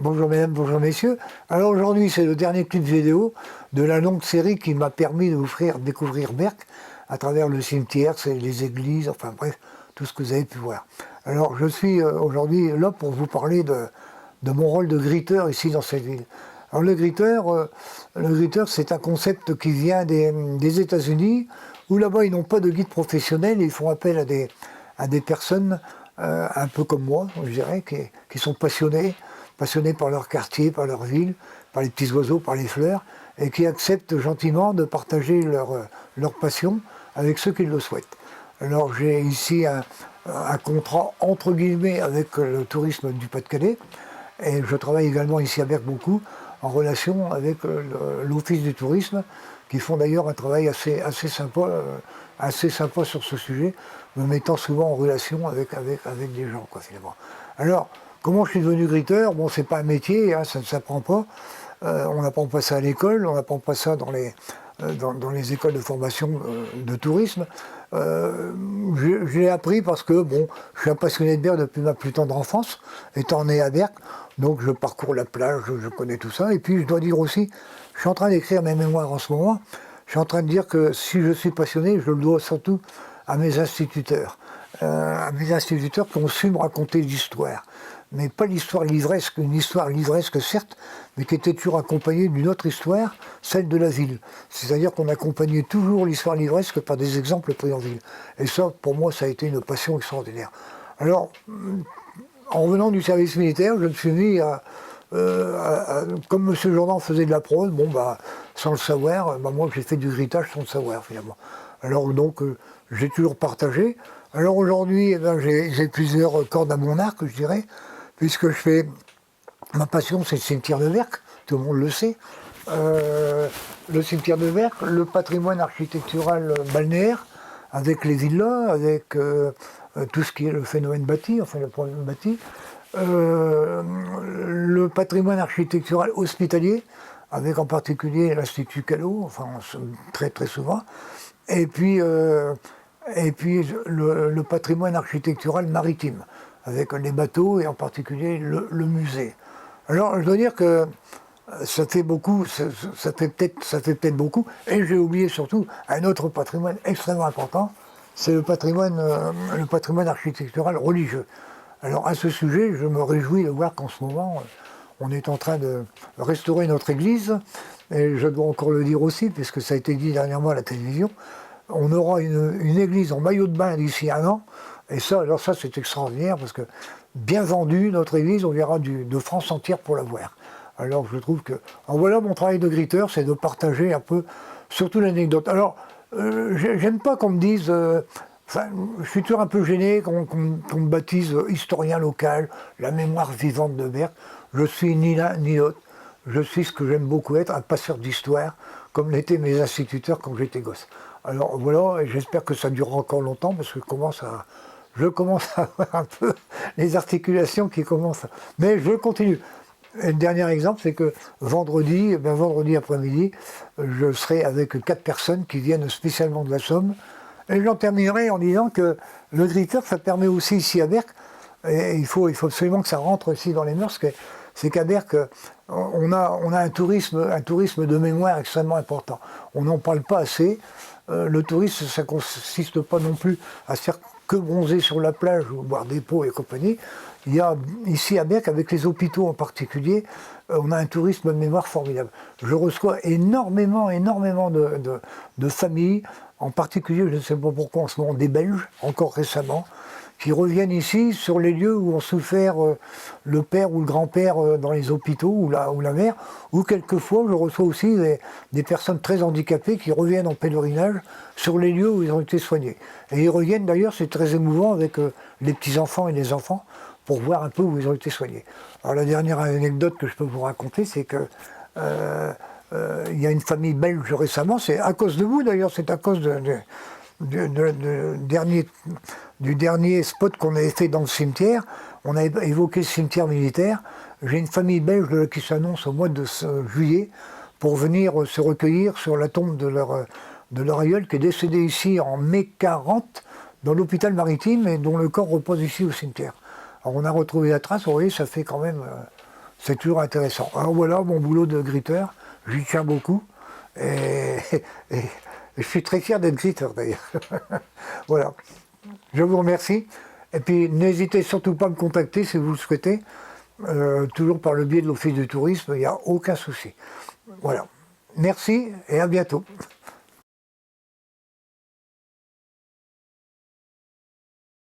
Bonjour mesdames, bonjour messieurs. Alors aujourd'hui c'est le dernier clip vidéo de la longue série qui m'a permis de vous faire découvrir Berck à travers le cimetière, les églises, enfin bref, tout ce que vous avez pu voir. Alors je suis aujourd'hui là pour vous parler de mon rôle de gritteur ici dans cette ville. Alors le gritteur c'est un concept qui vient des États-Unis où là-bas ils n'ont pas de guide professionnel, ils font appel à des personnes un peu comme moi, je dirais, qui sont passionnés par leur quartier, par leur ville, par les petits oiseaux, par les fleurs, et qui acceptent gentiment de partager leur passion avec ceux qui le souhaitent. Alors j'ai ici un contrat entre guillemets avec le tourisme du Pas-de-Calais, et je travaille également ici à Berck beaucoup en relation avec l'Office du tourisme, qui font d'ailleurs un travail assez sympa sur ce sujet, me mettant souvent en relation avec des gens, quoi, finalement. Alors, comment je suis devenu gritteur? Bon, c'est pas un métier, hein, ça ne s'apprend pas. On n'apprend pas ça à l'école, on n'apprend pas ça dans les écoles de formation de tourisme. Je l'ai appris parce que, bon, je suis un passionné de Berck depuis ma plus tendre enfance, étant né à Berck, donc je parcours la plage, je connais tout ça. Et puis, je dois dire aussi, je suis en train d'écrire mes mémoires en ce moment, je suis en train de dire que si je suis passionné, je le dois surtout à mes instituteurs qui ont su me raconter l'histoire. Mais pas l'histoire livresque, une histoire livresque certes, mais qui était toujours accompagnée d'une autre histoire, celle de la ville. C'est-à-dire qu'on accompagnait toujours l'histoire livresque par des exemples pris en ville. Et ça, pour moi, ça a été une passion extraordinaire. Alors, en revenant du service militaire, je me suis mis comme M. Jourdan faisait de la prose, bon bah, sans le savoir, moi j'ai fait du grittage sans le savoir finalement. Alors donc, j'ai toujours partagé. Alors aujourd'hui, j'ai plusieurs cordes à mon arc, je dirais, puisque ma passion c'est le cimetière de Berck, tout le monde le sait. Le cimetière de Berck, le patrimoine architectural balnéaire, avec les villas, avec tout ce qui est le phénomène bâti, enfin le problème bâti, le patrimoine architectural hospitalier, avec en particulier l'Institut Callot, enfin très très souvent, et puis le patrimoine architectural maritime, avec les bateaux et en particulier le musée. Alors je dois dire que ça fait beaucoup, ça fait peut-être beaucoup, et j'ai oublié surtout un autre patrimoine extrêmement important, c'est le patrimoine architectural religieux. Alors à ce sujet, je me réjouis de voir qu'en ce moment, on est en train de restaurer notre église, et je dois encore le dire aussi, puisque ça a été dit dernièrement à la télévision, on aura une église en maillot de bain d'ici 1 an, et ça, alors ça c'est extraordinaire, parce que bien vendu, notre église, on verra de France entière pour la voir. Alors je trouve que, alors voilà mon travail de gritteur, c'est de partager un peu, surtout l'anecdote. Alors, j'aime pas qu'on me dise, je suis toujours un peu gêné qu'on me baptise historien local, la mémoire vivante de Berck. Je suis ni l'un ni l'autre. Je suis ce que j'aime beaucoup être, un passeur d'histoire, comme l'étaient mes instituteurs quand j'étais gosse. Alors voilà, et j'espère que ça durera encore longtemps, parce que je commence à avoir un peu les articulations qui commencent. Mais je continue. Et le dernier exemple, c'est que vendredi après-midi, je serai avec 4 personnes qui viennent spécialement de la Somme. Et j'en terminerai en disant que le gritteur, ça permet aussi ici à Berck, et il faut absolument que ça rentre aussi dans les mœurs, c'est qu'à Berck, on a un tourisme de mémoire extrêmement important. On n'en parle pas assez. Le tourisme, ça ne consiste pas non plus à se faire que bronzer sur la plage ou boire des pots et compagnie. Il y a ici à Berck, avec les hôpitaux en particulier, on a un tourisme de mémoire formidable. Je reçois énormément de familles, en particulier, je ne sais pas pourquoi en ce moment, des Belges, encore récemment, qui reviennent ici sur les lieux où ont souffert le père ou le grand-père dans les hôpitaux ou la mère, ou quelquefois je reçois aussi des personnes très handicapées qui reviennent en pèlerinage sur les lieux où ils ont été soignés. Et ils reviennent d'ailleurs, c'est très émouvant, avec les petits-enfants et les enfants, pour voir un peu où ils ont été soignés. Alors la dernière anecdote que je peux vous raconter, c'est que il y a une famille belge récemment, c'est à cause de vous d'ailleurs, c'est à cause du dernier spot qu'on avait fait dans le cimetière. On a évoqué le cimetière militaire. J'ai une famille belge qui s'annonce au mois de juillet pour venir se recueillir sur la tombe de leur aïeul qui est décédé ici en mai 40 dans l'hôpital maritime et dont le corps repose ici au cimetière. Alors on a retrouvé la trace, vous voyez, ça fait quand même c'est toujours intéressant. Alors voilà mon boulot de gritteur, j'y tiens beaucoup. Et, et je suis très fier d'être gritteur d'ailleurs. Voilà. Je vous remercie. Et puis n'hésitez surtout pas à me contacter si vous le souhaitez. Toujours par le biais de l'Office du tourisme, il n'y a aucun souci. Voilà. Merci et à bientôt.